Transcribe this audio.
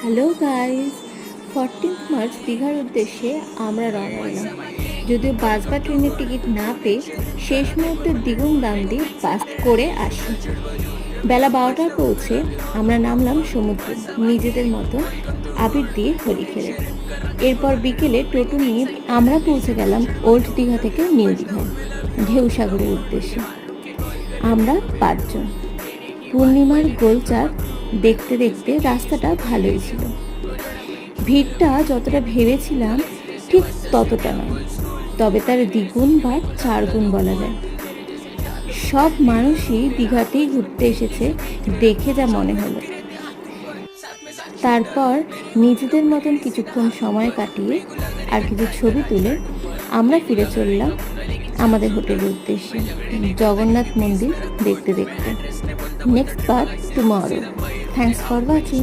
Hello guys, 14th March দীঘার উদ্দেশ্যে আমরা রওনা দিলাম। যদিও বাস বা ট্রেনের টিকিট না পেয়ে শেষ মুহূর্তে দ্বিগুণ দাম দিয়ে বাস করে আসি। বেলা 12টায় পৌঁছে আমরা নামলাম সমুদ্রে নিজেদের মতো আবির দিয়ে হোলি খেলে। এরপর বিকেলে টোটো নিয়ে আমরা পৌঁছে গেলাম ওল্ড দীঘা থেকে নিউ দীঘায় ঢেউ সাগরের উদ্দেশ্যে। আমরা 5 জন। পূর্ণিমার গোলচাঁদ দেখতে দেখতে রাস্তাটা ভালোই ছিল। ভিড়টা যতটা ভেবেছিলাম ঠিক ততটা নয়, তবে তার দ্বিগুণ বা 4 গুণ বলা যায়। সব মানুষই দীঘাতেই ঘুরতে এসেছে দেখে যা মনে হলো। তারপর নিজেদের মতন কিছুক্ষণ সময় কাটিয়ে আর কিছু ছবি তুলে আমরা ফিরে চললাম আমাদের হোটেলের উদ্দেশ্যে জগন্নাথ মন্দির দেখতে দেখতে। Next part tomorrow. Thanks for watching.